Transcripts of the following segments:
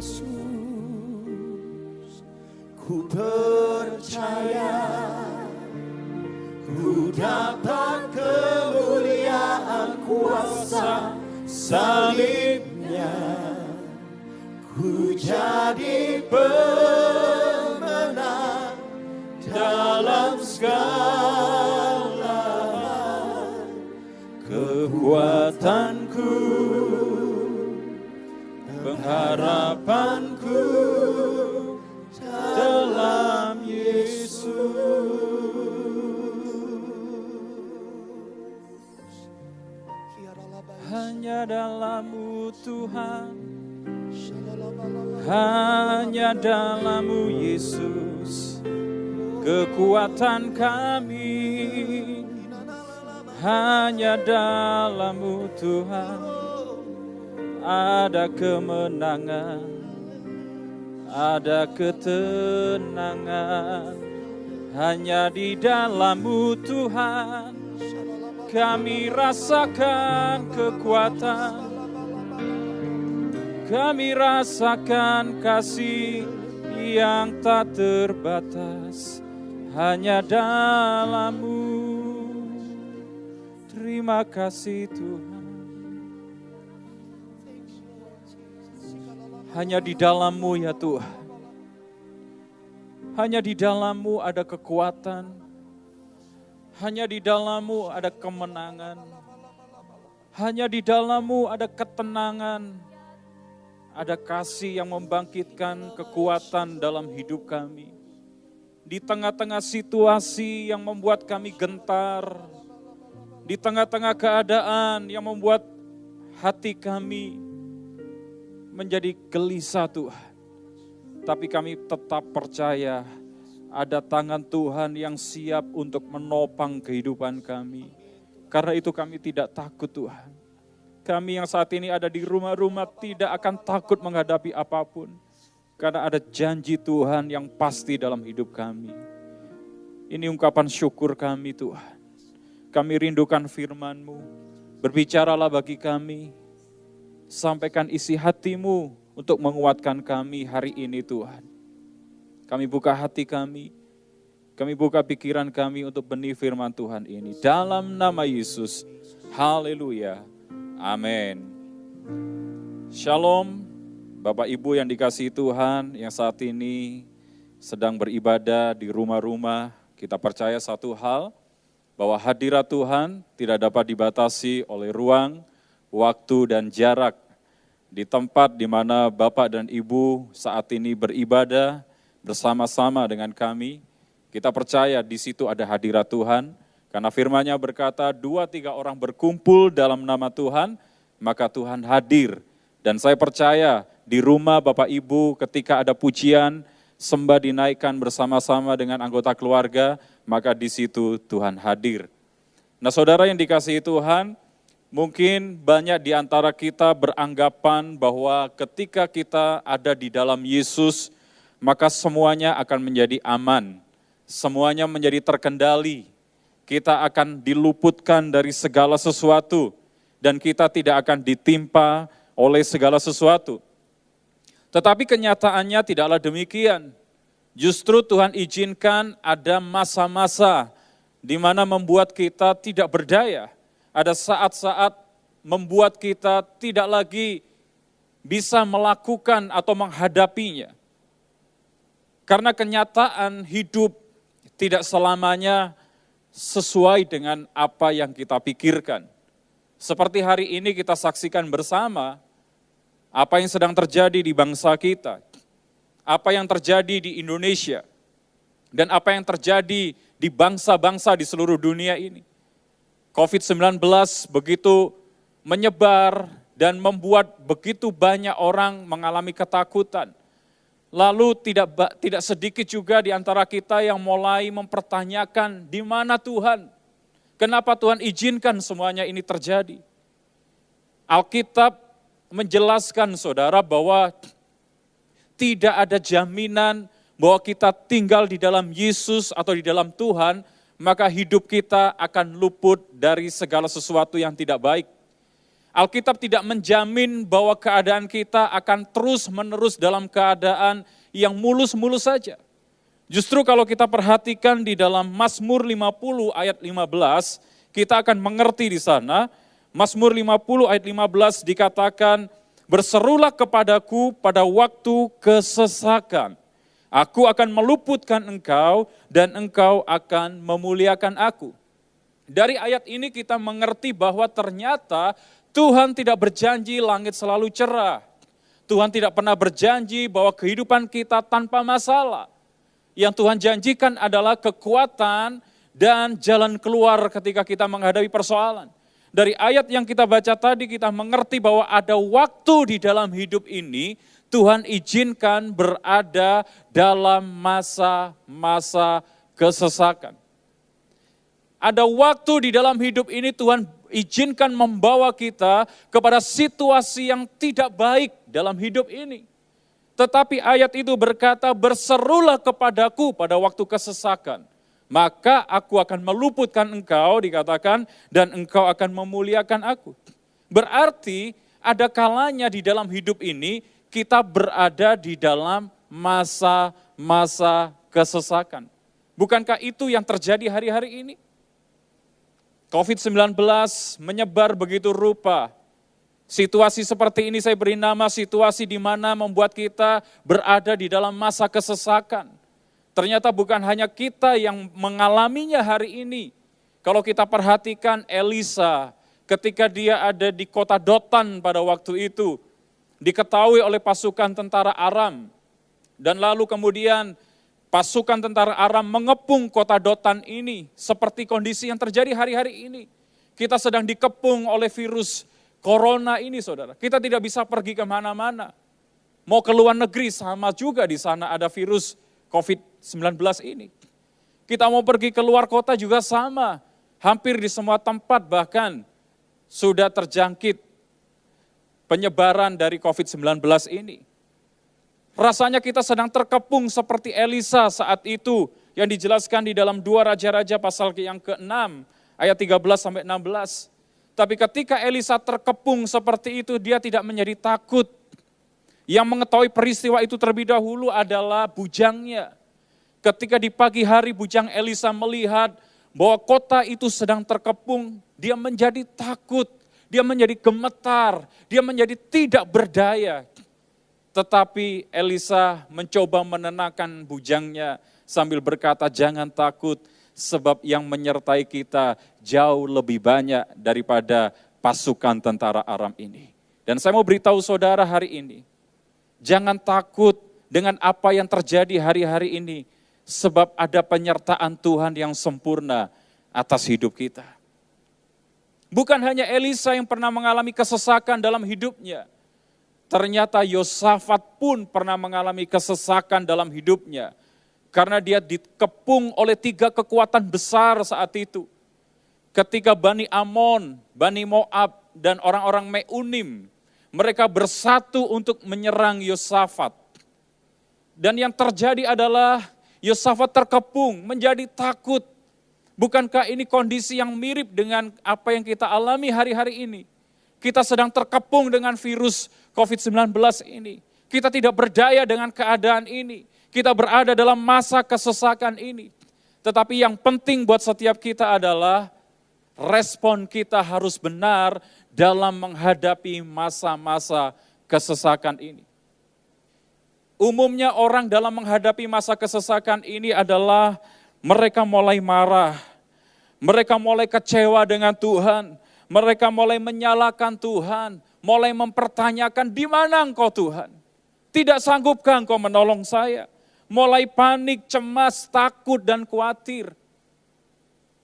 Yesus, ku percaya, ku dapat kemuliaan kuasa salibnya, ku jadi pemenang dalam segala hal. Kekuatanku, pengharapanku dalam Yesus. Hanya dalam-Mu Tuhan, hanya dalam-Mu Yesus, kekuatan kami. Hanya dalam-Mu Tuhan, ada kemenangan, ada ketenangan. Hanya di dalam-Mu Tuhan, kami rasakan kekuatan, kami rasakan kasih yang tak terbatas. Hanya dalam-Mu. Terima kasih Tuhan. Hanya di dalam-Mu ya Tuhan. Hanya di dalam-Mu ada kekuatan. Hanya di dalam-Mu ada kemenangan. Hanya di dalam-Mu ada ketenangan. Ada kasih yang membangkitkan kekuatan dalam hidup kami. Di tengah-tengah situasi yang membuat kami gentar. Di tengah-tengah keadaan yang membuat hati kami menjadi gelisah Tuhan. Tapi kami tetap percaya ada tangan Tuhan yang siap untuk menopang kehidupan kami. Karena itu kami tidak takut Tuhan. Kami yang saat ini ada di rumah-rumah tidak akan takut menghadapi apapun. Karena ada janji Tuhan yang pasti dalam hidup kami. Ini ungkapan syukur kami Tuhan. Kami rindukan firman-Mu. Berbicaralah bagi kami. Sampaikan isi hati-Mu untuk menguatkan kami hari ini Tuhan. Kami buka hati kami buka pikiran kami untuk benih firman Tuhan ini. Dalam nama Yesus, haleluya, amin. Shalom, Bapak Ibu yang dikasihi Tuhan, yang saat ini sedang beribadah di rumah-rumah. Kita percaya satu hal, bahwa hadirat Tuhan tidak dapat dibatasi oleh ruang, waktu, dan jarak. Di tempat di mana Bapak dan Ibu saat ini beribadah, bersama-sama dengan kami, kita percaya di situ ada hadirat Tuhan, karena firman-Nya berkata 2-3 orang berkumpul dalam nama Tuhan, maka Tuhan hadir. Dan saya percaya di rumah Bapak Ibu ketika ada pujian, sembah dinaikkan bersama-sama dengan anggota keluarga, maka di situ Tuhan hadir. Nah saudara yang dikasihi Tuhan, mungkin banyak di antara kita beranggapan bahwa ketika kita ada di dalam Yesus, maka semuanya akan menjadi aman, semuanya menjadi terkendali, kita akan diluputkan dari segala sesuatu, dan kita tidak akan ditimpa oleh segala sesuatu. Tetapi kenyataannya tidaklah demikian. Justru Tuhan izinkan ada masa-masa di mana membuat kita tidak berdaya. Ada saat-saat membuat kita tidak lagi bisa melakukan atau menghadapinya. Karena kenyataan hidup tidak selamanya sesuai dengan apa yang kita pikirkan. Seperti hari ini kita saksikan bersama apa yang sedang terjadi di bangsa kita, apa yang terjadi di Indonesia, dan apa yang terjadi di bangsa-bangsa di seluruh dunia ini. COVID-19 begitu menyebar dan membuat begitu banyak orang mengalami ketakutan. Lalu tidak sedikit juga di antara kita yang mulai mempertanyakan di mana Tuhan? Kenapa Tuhan izinkan semuanya ini terjadi? Alkitab menjelaskan saudara bahwa tidak ada jaminan bahwa kita tinggal di dalam Yesus atau di dalam Tuhan, maka hidup kita akan luput dari segala sesuatu yang tidak baik. Alkitab tidak menjamin bahwa keadaan kita akan terus-menerus dalam keadaan yang mulus-mulus saja. Justru kalau kita perhatikan di dalam Mazmur 50 ayat 15, kita akan mengerti di sana, Mazmur 50 ayat 15 dikatakan, "Berserulah kepadaku pada waktu kesesakan. Aku akan meluputkan engkau dan engkau akan memuliakan aku." Dari ayat ini kita mengerti bahwa ternyata Tuhan tidak berjanji langit selalu cerah. Tuhan tidak pernah berjanji bahwa kehidupan kita tanpa masalah. Yang Tuhan janjikan adalah kekuatan dan jalan keluar ketika kita menghadapi persoalan. Dari ayat yang kita baca tadi kita mengerti bahwa ada waktu di dalam hidup ini Tuhan izinkan berada dalam masa-masa kesesakan. Ada waktu di dalam hidup ini Tuhan izinkan membawa kita kepada situasi yang tidak baik dalam hidup ini. Tetapi ayat itu berkata, "Berserulah kepadaku pada waktu kesesakan, maka aku akan meluputkan engkau," dikatakan, "dan engkau akan memuliakan aku." Berarti ada kalanya di dalam hidup ini kita berada di dalam masa-masa kesesakan. Bukankah itu yang terjadi hari-hari ini? COVID-19 menyebar begitu rupa. Situasi seperti ini saya beri nama situasi di mana membuat kita berada di dalam masa kesesakan. Ternyata bukan hanya kita yang mengalaminya hari ini. Kalau kita perhatikan Elisa ketika dia ada di kota Dotan pada waktu itu, diketahui oleh pasukan tentara Aram. Dan lalu kemudian pasukan tentara Aram mengepung kota Dotan ini, seperti kondisi yang terjadi hari-hari ini. Kita sedang dikepung oleh virus corona ini, saudara. Kita tidak bisa pergi kemana-mana. Mau ke luar negeri sama juga di sana ada virus COVID-19 ini. Kita mau pergi ke luar kota juga sama. Hampir di semua tempat bahkan sudah terjangkit penyebaran dari COVID-19 ini. Rasanya kita sedang terkepung seperti Elisa saat itu yang dijelaskan di dalam 2 Raja-Raja pasal yang ke-6 ayat 13 sampai 16. Tapi ketika Elisa terkepung seperti itu dia tidak menjadi takut. Yang mengetahui peristiwa itu terlebih dahulu adalah bujangnya. Ketika di pagi hari bujang Elisa melihat bahwa kota itu sedang terkepung, dia menjadi takut, dia menjadi gemetar, dia menjadi tidak berdaya. Tetapi Elisa mencoba menenangkan bujangnya sambil berkata, "Jangan takut sebab yang menyertai kita jauh lebih banyak daripada pasukan tentara Aram ini." Dan saya mau beritahu saudara hari ini, jangan takut dengan apa yang terjadi hari-hari ini sebab ada penyertaan Tuhan yang sempurna atas hidup kita. Bukan hanya Elisa yang pernah mengalami kesesakan dalam hidupnya. Ternyata Yosafat pun pernah mengalami kesesakan dalam hidupnya. Karena dia dikepung oleh 3 kekuatan besar saat itu. Ketika Bani Amon, Bani Moab, dan orang-orang Meunim, mereka bersatu untuk menyerang Yosafat. Dan yang terjadi adalah Yosafat terkepung, menjadi takut. Bukankah ini kondisi yang mirip dengan apa yang kita alami hari-hari ini? Kita sedang terkepung dengan virus COVID-19 ini. Kita tidak berdaya dengan keadaan ini. Kita berada dalam masa kesesakan ini. Tetapi yang penting buat setiap kita adalah respon kita harus benar dalam menghadapi masa-masa kesesakan ini. Umumnya orang dalam menghadapi masa kesesakan ini adalah mereka mulai marah. Mereka mulai kecewa dengan Tuhan. Mereka mulai menyalahkan Tuhan, mulai mempertanyakan, "Di mana Engkau Tuhan? Tidak sanggupkah Engkau menolong saya?" Mulai panik, cemas, takut, dan khawatir.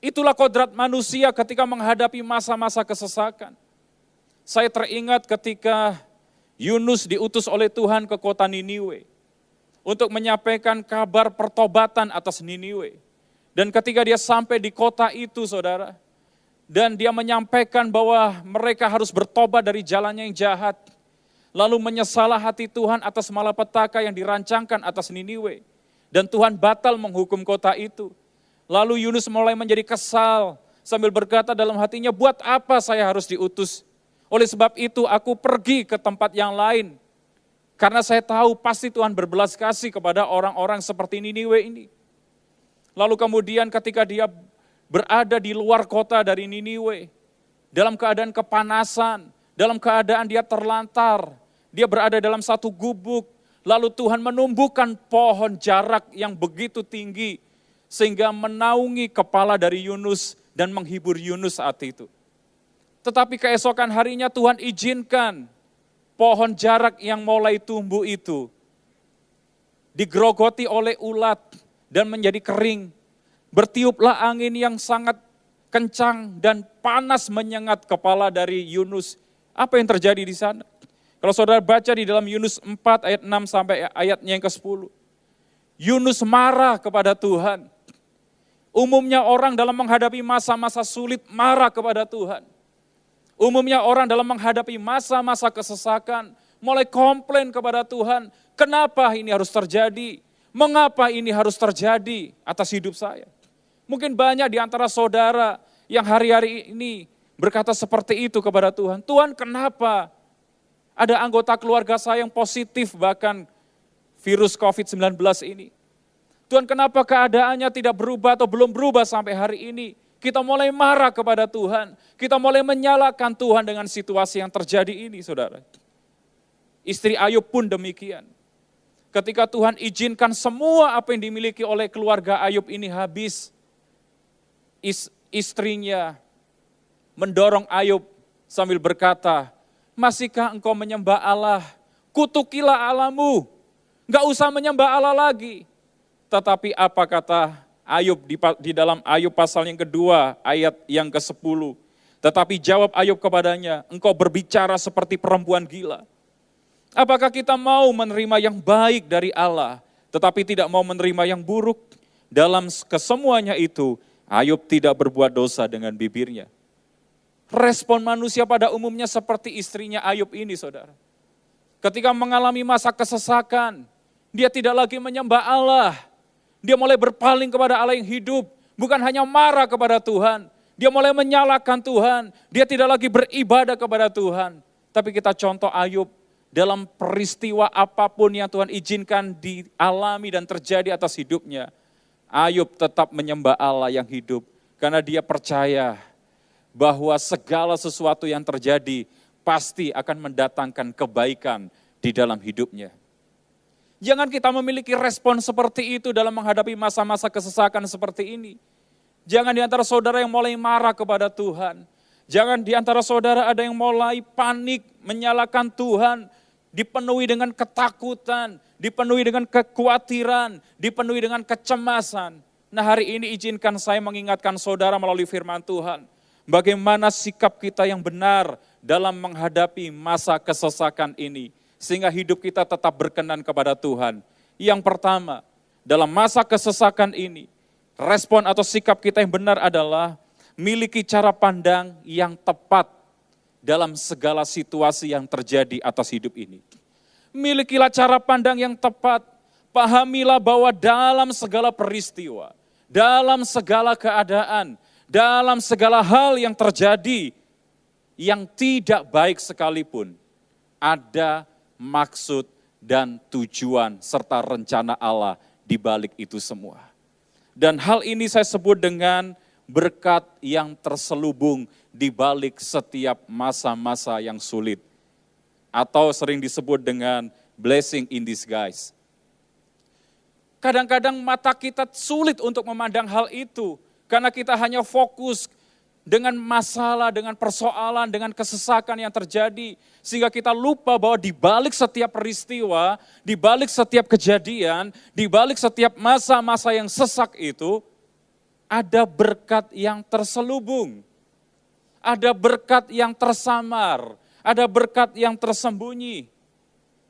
Itulah kodrat manusia ketika menghadapi masa-masa kesesakan. Saya teringat ketika Yunus diutus oleh Tuhan ke kota Niniwe untuk menyampaikan kabar pertobatan atas Niniwe. Dan ketika dia sampai di kota itu, saudara, dan dia menyampaikan bahwa mereka harus bertobat dari jalannya yang jahat. Lalu menyesalah hati Tuhan atas malapetaka yang dirancangkan atas Niniwe. Dan Tuhan batal menghukum kota itu. Lalu Yunus mulai menjadi kesal sambil berkata dalam hatinya, "Buat apa saya harus diutus? Oleh sebab itu aku pergi ke tempat yang lain. Karena saya tahu pasti Tuhan berbelas kasih kepada orang-orang seperti Niniwe ini. Lalu kemudian ketika dia berada di luar kota dari Niniwe, dalam keadaan kepanasan, dalam keadaan dia terlantar, dia berada dalam satu gubuk, lalu Tuhan menumbuhkan pohon jarak yang begitu tinggi, sehingga menaungi kepala dari Yunus dan menghibur Yunus saat itu. Tetapi keesokan harinya Tuhan izinkan pohon jarak yang mulai tumbuh itu digerogoti oleh ulat dan menjadi kering. Bertiuplah angin yang sangat kencang dan panas menyengat kepala dari Yunus. Apa yang terjadi di sana? Kalau saudara baca di dalam Yunus 4 ayat 6 sampai ayatnya yang ke-10. Yunus marah kepada Tuhan. Umumnya orang dalam menghadapi masa-masa sulit marah kepada Tuhan. Umumnya orang dalam menghadapi masa-masa kesesakan mulai komplain kepada Tuhan. Kenapa ini harus terjadi? Mengapa ini harus terjadi atas hidup saya? Mungkin banyak di antara saudara yang hari-hari ini berkata seperti itu kepada Tuhan. Tuhan, kenapa ada anggota keluarga saya yang positif bahkan virus COVID-19 ini? Tuhan, kenapa keadaannya tidak berubah atau belum berubah sampai hari ini? Kita mulai marah kepada Tuhan. Kita mulai menyalahkan Tuhan dengan situasi yang terjadi ini, saudara. Istri Ayub pun demikian. Ketika Tuhan izinkan semua apa yang dimiliki oleh keluarga Ayub ini habis, istrinya mendorong Ayub sambil berkata, masihkah engkau menyembah Allah? Kutukilah Allahmu. Enggak usah menyembah Allah lagi. Tetapi apa kata Ayub di dalam Ayub pasal yang kedua, ayat yang ke-10. Tetapi jawab Ayub kepadanya, engkau berbicara seperti perempuan gila. Apakah kita mau menerima yang baik dari Allah, tetapi tidak mau menerima yang buruk? Dalam kesemuanya itu, Ayub tidak berbuat dosa dengan bibirnya. Respon manusia pada umumnya seperti istrinya Ayub ini, saudara. Ketika mengalami masa kesesakan, dia tidak lagi menyembah Allah. Dia mulai berpaling kepada Allah yang hidup, bukan hanya marah kepada Tuhan. Dia mulai menyalahkan Tuhan, dia tidak lagi beribadah kepada Tuhan. Tapi kita contoh Ayub, dalam peristiwa apapun yang Tuhan izinkan dialami dan terjadi atas hidupnya, Ayub tetap menyembah Allah yang hidup, karena dia percaya bahwa segala sesuatu yang terjadi pasti akan mendatangkan kebaikan di dalam hidupnya. Jangan kita memiliki respon seperti itu dalam menghadapi masa-masa kesesakan seperti ini. Jangan di antara saudara yang mulai marah kepada Tuhan. Jangan di antara saudara ada yang mulai panik, menyalahkan Tuhan, dipenuhi dengan ketakutan, dipenuhi dengan kekhawatiran, dipenuhi dengan kecemasan. Nah, hari ini izinkan saya mengingatkan saudara melalui firman Tuhan. Bagaimana sikap kita yang benar dalam menghadapi masa kesesakan ini. Sehingga hidup kita tetap berkenan kepada Tuhan. Yang pertama, dalam masa kesesakan ini, respon atau sikap kita yang benar adalah miliki cara pandang yang tepat dalam segala situasi yang terjadi atas hidup ini. Milikilah cara pandang yang tepat, pahamilah bahwa dalam segala peristiwa, dalam segala keadaan, dalam segala hal yang terjadi, yang tidak baik sekalipun, ada maksud dan tujuan serta rencana Allah di balik itu semua. Dan hal ini saya sebut dengan berkat yang terselubung di balik setiap masa-masa yang sulit. Atau sering disebut dengan blessing in disguise. Kadang-kadang mata kita sulit untuk memandang hal itu, karena kita hanya fokus dengan masalah, dengan persoalan, dengan kesesakan yang terjadi. Sehingga kita lupa bahwa di balik setiap peristiwa, di balik setiap kejadian, di balik setiap masa-masa yang sesak itu, ada berkat yang terselubung. Ada berkat yang tersamar, ada berkat yang tersembunyi.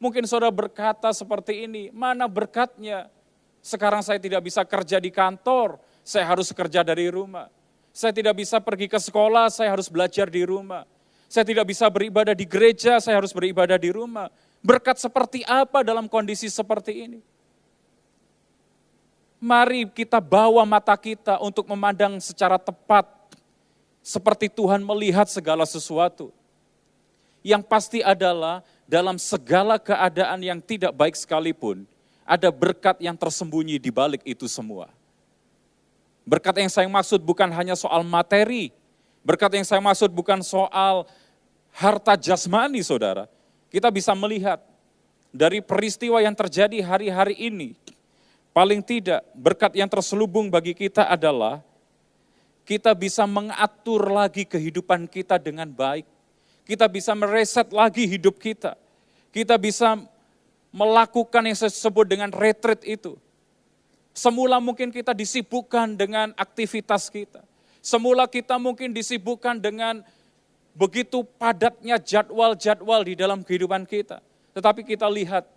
Mungkin saudara berkata seperti ini, mana berkatnya? Sekarang saya tidak bisa kerja di kantor, saya harus kerja dari rumah. Saya tidak bisa pergi ke sekolah, saya harus belajar di rumah. Saya tidak bisa beribadah di gereja, saya harus beribadah di rumah. Berkat seperti apa dalam kondisi seperti ini? Mari kita bawa mata kita untuk memandang secara tepat, seperti Tuhan melihat segala sesuatu. Yang pasti adalah dalam segala keadaan yang tidak baik sekalipun, ada berkat yang tersembunyi di balik itu semua. Berkat yang saya maksud bukan hanya soal materi, berkat yang saya maksud bukan soal harta jasmani, saudara. Kita bisa melihat dari peristiwa yang terjadi hari-hari ini, paling tidak berkat yang terselubung bagi kita adalah kita bisa mengatur lagi kehidupan kita dengan baik. Kita bisa mereset lagi hidup kita. Kita bisa melakukan yang saya sebut dengan retreat itu. Semula mungkin kita disibukkan dengan aktivitas kita. Semula kita mungkin disibukkan dengan begitu padatnya jadwal-jadwal di dalam kehidupan kita. Tetapi kita lihat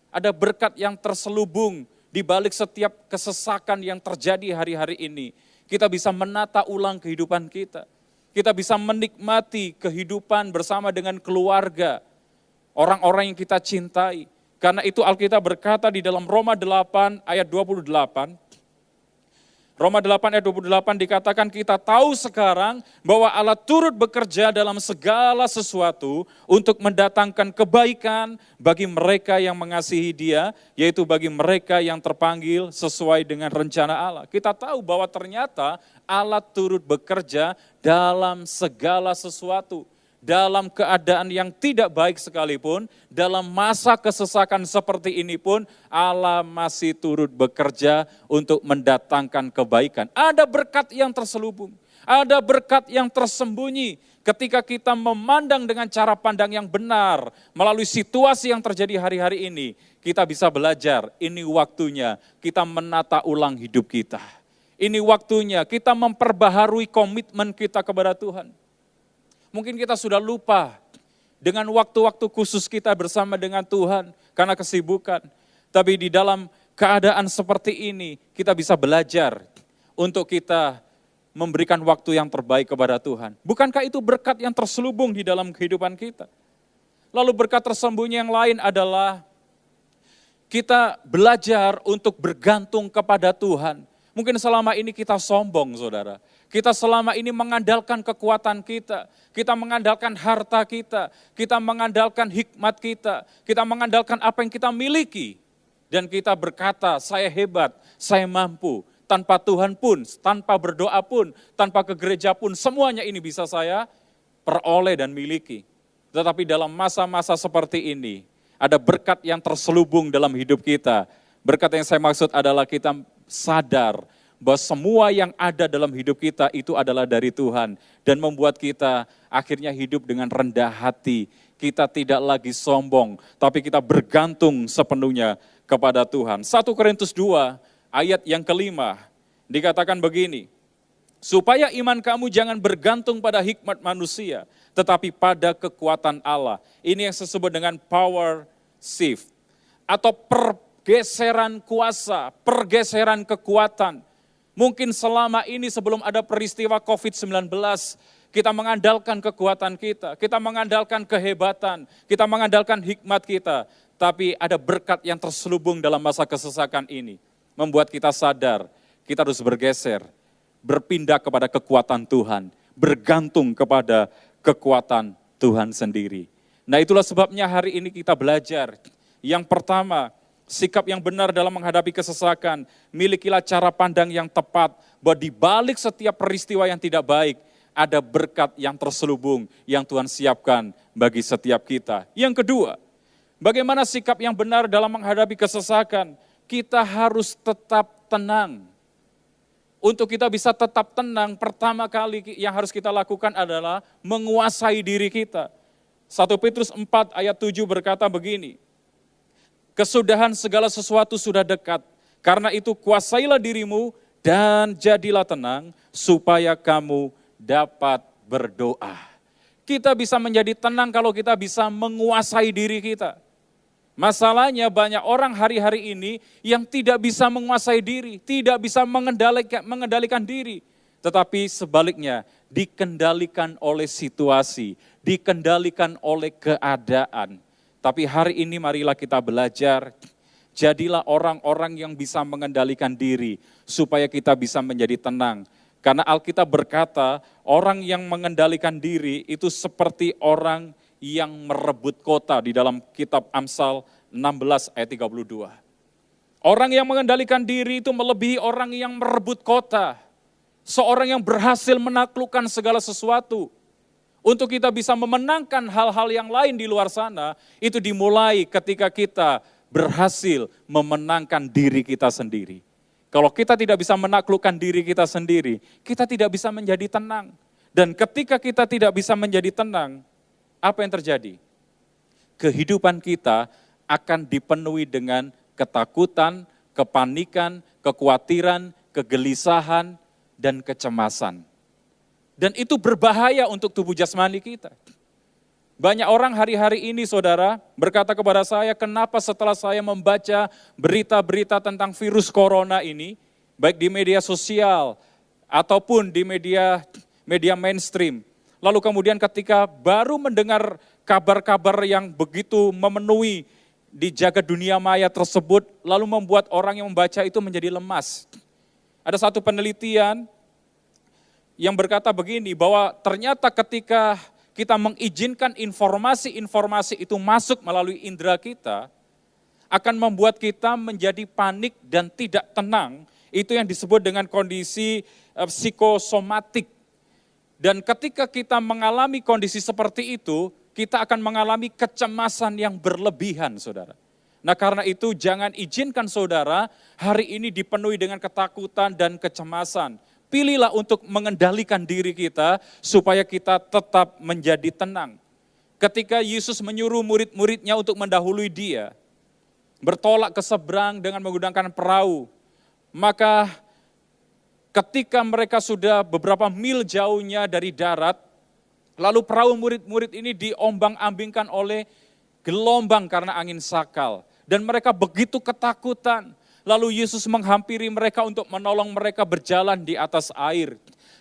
ada berkat yang terselubung di balik setiap kesesakan yang terjadi hari-hari ini. Kita bisa menata ulang kehidupan kita. Kita bisa menikmati kehidupan bersama dengan keluarga, orang-orang yang kita cintai. Karena itu Alkitab berkata di dalam Roma 8 ayat 28, Roma 8 ayat 28 dikatakan kita tahu sekarang bahwa Allah turut bekerja dalam segala sesuatu untuk mendatangkan kebaikan bagi mereka yang mengasihi Dia, yaitu bagi mereka yang terpanggil sesuai dengan rencana Allah. Kita tahu bahwa ternyata Allah turut bekerja dalam segala sesuatu. Dalam keadaan yang tidak baik sekalipun, dalam masa kesesakan seperti ini pun, Allah masih turut bekerja untuk mendatangkan kebaikan. Ada berkat yang terselubung, ada berkat yang tersembunyi ketika kita memandang dengan cara pandang yang benar, melalui situasi yang terjadi hari-hari ini, kita bisa belajar, ini waktunya kita menata ulang hidup kita. Ini waktunya kita memperbaharui komitmen kita kepada Tuhan. Mungkin kita sudah lupa dengan waktu-waktu khusus kita bersama dengan Tuhan karena kesibukan. Tapi di dalam keadaan seperti ini kita bisa belajar untuk kita memberikan waktu yang terbaik kepada Tuhan. Bukankah itu berkat yang terselubung di dalam kehidupan kita? Lalu berkat tersembunyi yang lain adalah kita belajar untuk bergantung kepada Tuhan. Mungkin selama ini kita sombong, saudara. Kita selama ini mengandalkan kekuatan kita mengandalkan harta kita mengandalkan hikmat kita mengandalkan apa yang kita miliki. Dan kita berkata, saya hebat, saya mampu. Tanpa Tuhan pun, tanpa berdoa pun, tanpa ke gereja pun, semuanya ini bisa saya peroleh dan miliki. Tetapi dalam masa-masa seperti ini, ada berkat yang terselubung dalam hidup kita. Berkat yang saya maksud adalah kita sadar bahwa semua yang ada dalam hidup kita itu adalah dari Tuhan dan membuat kita akhirnya hidup dengan rendah hati. Kita tidak lagi sombong, tapi kita bergantung sepenuhnya kepada Tuhan. 1 Korintus 2 ayat yang kelima dikatakan begini, supaya iman kamu jangan bergantung pada hikmat manusia, tetapi pada kekuatan Allah. Ini yang disebut dengan power shift atau pergeseran kuasa, pergeseran kekuatan. Mungkin selama ini sebelum ada peristiwa COVID-19, kita mengandalkan kekuatan kita mengandalkan kehebatan, kita mengandalkan hikmat kita. Tapi ada berkat yang terselubung dalam masa kesesakan ini. Membuat kita sadar, kita harus bergeser, berpindah kepada kekuatan Tuhan, bergantung kepada kekuatan Tuhan sendiri. Nah itulah sebabnya hari ini kita belajar. Yang pertama, sikap yang benar dalam menghadapi kesesakan, milikilah cara pandang yang tepat, bahwa di balik setiap peristiwa yang tidak baik, ada berkat yang terselubung yang Tuhan siapkan bagi setiap kita. Yang kedua, bagaimana sikap yang benar dalam menghadapi kesesakan? Kita harus tetap tenang. Untuk kita bisa tetap tenang, pertama kali yang harus kita lakukan adalah menguasai diri kita. 1 Petrus 4 ayat 7 berkata begini, kesudahan segala sesuatu sudah dekat, karena itu kuasailah dirimu dan jadilah tenang supaya kamu dapat berdoa. Kita bisa menjadi tenang kalau kita bisa menguasai diri kita. Masalahnya banyak orang hari-hari ini yang tidak bisa menguasai diri, tidak bisa mengendalikan diri. Tetapi sebaliknya dikendalikan oleh situasi, dikendalikan oleh keadaan. Tapi hari ini marilah kita belajar, jadilah orang-orang yang bisa mengendalikan diri, supaya kita bisa menjadi tenang. Karena Alkitab berkata, orang yang mengendalikan diri itu seperti orang yang merebut kota di dalam kitab Amsal 16 ayat 32. Orang yang mengendalikan diri itu melebihi orang yang merebut kota. Seorang yang berhasil menaklukkan segala sesuatu. Untuk kita bisa memenangkan hal-hal yang lain di luar sana, itu dimulai ketika kita berhasil memenangkan diri kita sendiri. Kalau kita tidak bisa menaklukkan diri kita sendiri, kita tidak bisa menjadi tenang. Dan ketika kita tidak bisa menjadi tenang, apa yang terjadi? Kehidupan kita akan dipenuhi dengan ketakutan, kepanikan, kekhawatiran, kegelisahan, dan kecemasan. Dan itu berbahaya untuk tubuh jasmani kita. Banyak orang hari-hari ini saudara berkata kepada saya, kenapa setelah saya membaca berita-berita tentang virus corona ini, baik di media sosial ataupun di media mainstream, lalu kemudian ketika baru mendengar kabar-kabar yang begitu memenuhi di jagat dunia maya tersebut, lalu membuat orang yang membaca itu menjadi lemas. Ada satu penelitian yang berkata begini, bahwa ternyata ketika kita mengizinkan informasi-informasi itu masuk melalui indera kita, akan membuat kita menjadi panik dan tidak tenang. Itu yang disebut dengan kondisi psikosomatik. Dan ketika kita mengalami kondisi seperti itu, kita akan mengalami kecemasan yang berlebihan, saudara. Nah karena itu jangan izinkan saudara hari ini dipenuhi dengan ketakutan dan kecemasan. Pilihlah untuk mengendalikan diri kita supaya kita tetap menjadi tenang. Ketika Yesus menyuruh murid-muridnya untuk mendahului dia, bertolak ke seberang dengan menggunakan perahu, maka ketika mereka sudah beberapa mil jauhnya dari darat, lalu perahu murid-murid ini diombang-ambingkan oleh gelombang karena angin sakal. Dan mereka begitu ketakutan. Lalu Yesus menghampiri mereka untuk menolong mereka berjalan di atas air.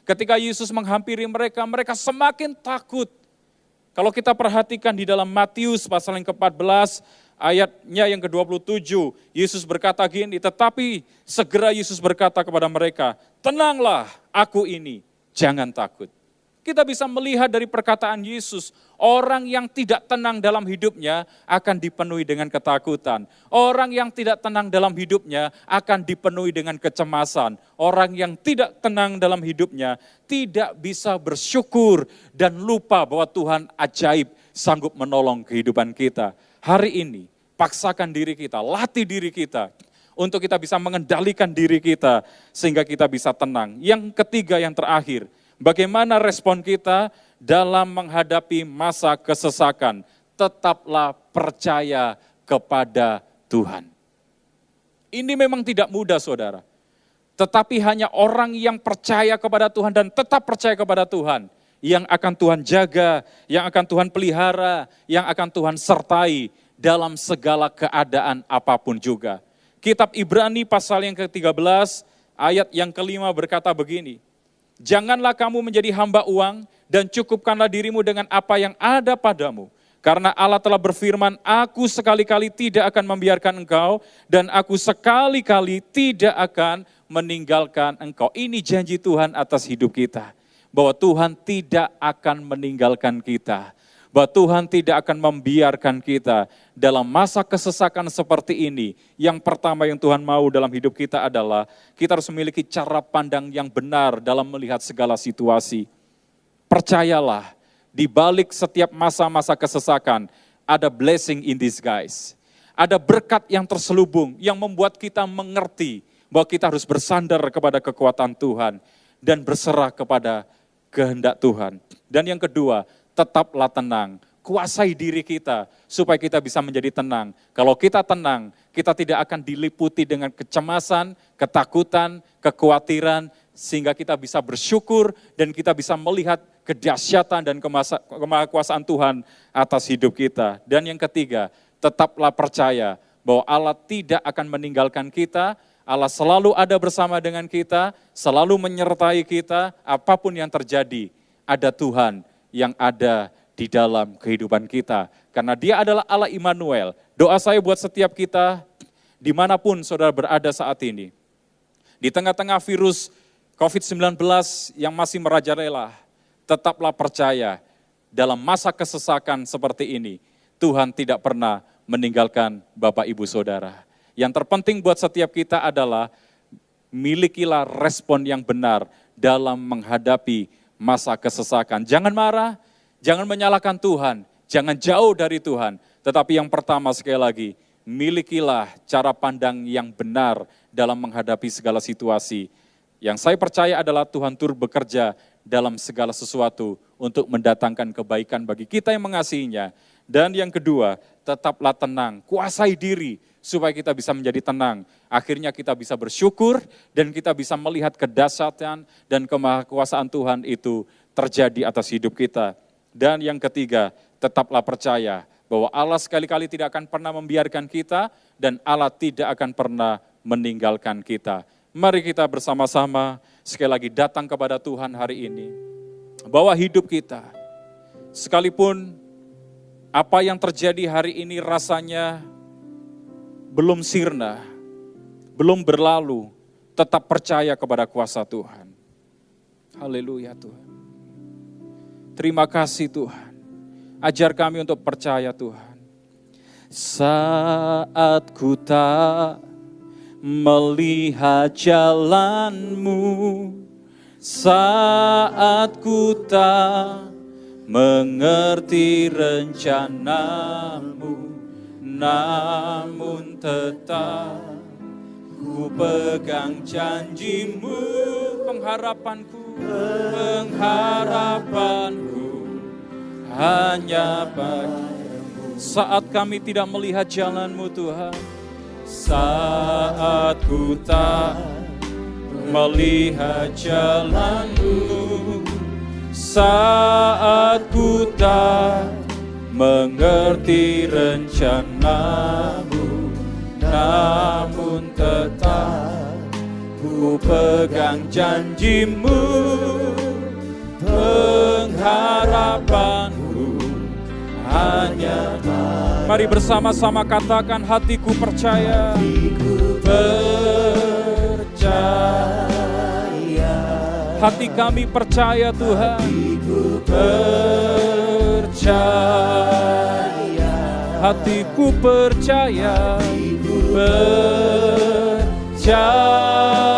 Ketika Yesus menghampiri mereka, mereka semakin takut. Kalau kita perhatikan di dalam Matius pasal yang ke-14, ayatnya yang ke-27, Yesus berkata gini, tetapi segera Yesus berkata kepada mereka, tenanglah, aku ini, jangan takut. Kita bisa melihat dari perkataan Yesus, orang yang tidak tenang dalam hidupnya akan dipenuhi dengan ketakutan. Orang yang tidak tenang dalam hidupnya akan dipenuhi dengan kecemasan. Orang yang tidak tenang dalam hidupnya tidak bisa bersyukur dan lupa bahwa Tuhan ajaib sanggup menolong kehidupan kita. Hari ini, paksakan diri kita, latih diri kita untuk kita bisa mengendalikan diri kita sehingga kita bisa tenang. Yang ketiga, yang terakhir, bagaimana respon kita dalam menghadapi masa kesesakan? Tetaplah percaya kepada Tuhan. Ini memang tidak mudah, saudara. Tetapi hanya orang yang percaya kepada Tuhan dan tetap percaya kepada Tuhan, yang akan Tuhan jaga, yang akan Tuhan pelihara, yang akan Tuhan sertai dalam segala keadaan apapun juga. Kitab Ibrani pasal yang ke-13, ayat yang ke-5 berkata begini, janganlah kamu menjadi hamba uang dan cukupkanlah dirimu dengan apa yang ada padamu. Karena Allah telah berfirman, aku sekali-kali tidak akan membiarkan engkau dan aku sekali-kali tidak akan meninggalkan engkau. Ini janji Tuhan atas hidup kita. Bahwa Tuhan tidak akan meninggalkan kita. Bahwa Tuhan tidak akan membiarkan kita dalam masa kesesakan seperti ini. Yang pertama yang Tuhan mau dalam hidup kita adalah kita harus memiliki cara pandang yang benar dalam melihat segala situasi. Percayalah, di balik setiap masa-masa kesesakan ada blessing in disguise. Ada berkat yang terselubung yang membuat kita mengerti bahwa kita harus bersandar kepada kekuatan Tuhan dan berserah kepada kehendak Tuhan. Dan yang kedua, tetaplah tenang, kuasai diri kita supaya kita bisa menjadi tenang. Kalau kita tenang, kita tidak akan diliputi dengan kecemasan, ketakutan, kekhawatiran, sehingga kita bisa bersyukur dan kita bisa melihat kedahsyatan dan kemahakuasaan Tuhan atas hidup kita. Dan yang ketiga, tetaplah percaya bahwa Allah tidak akan meninggalkan kita, Allah selalu ada bersama dengan kita, selalu menyertai kita, apapun yang terjadi, ada Tuhan yang ada di dalam kehidupan kita. Karena Dia adalah Allah Immanuel. Doa saya buat setiap kita, dimanapun saudara berada saat ini, di tengah-tengah virus COVID-19 yang masih merajalela, tetaplah percaya dalam masa kesesakan seperti ini, Tuhan tidak pernah meninggalkan Bapak Ibu Saudara. Yang terpenting buat setiap kita adalah milikilah respon yang benar dalam menghadapi masa kesesakan. Jangan marah, jangan menyalahkan Tuhan, jangan jauh dari Tuhan. Tetapi yang pertama sekali lagi, milikilah cara pandang yang benar dalam menghadapi segala situasi. Yang saya percaya adalah Tuhan turut bekerja dalam segala sesuatu untuk mendatangkan kebaikan bagi kita yang mengasihinya. Dan yang kedua, tetaplah tenang, kuasai diri supaya kita bisa menjadi tenang. Akhirnya kita bisa bersyukur dan kita bisa melihat kedahsyatan dan kemahakuasaan Tuhan itu terjadi atas hidup kita. Dan yang ketiga, tetaplah percaya bahwa Allah sekali-kali tidak akan pernah membiarkan kita dan Allah tidak akan pernah meninggalkan kita. Mari kita bersama-sama sekali lagi datang kepada Tuhan hari ini. Bahwa hidup kita, sekalipun apa yang terjadi hari ini rasanya belum sirna, belum berlalu, tetap percaya kepada kuasa Tuhan. Haleluya Tuhan. Terima kasih Tuhan. Ajar kami untuk percaya Tuhan. Saat ku tak melihat jalanmu, saat ku tak mengerti rencanamu, namun tetap ku pegang janjimu, pengharapanku hanya padamu. Saat kami tidak melihat jalanmu Tuhan, saat ku tak melihat jalanmu, saat ku tak mengerti rencanamu, namun tetap ku pegang janjimu, pengharapanku hanya padamu. Mari bersama-sama katakan, hatiku percaya, hatiku percaya, hati kami percaya Tuhan, hatiku percaya, hatiku percaya, percaya.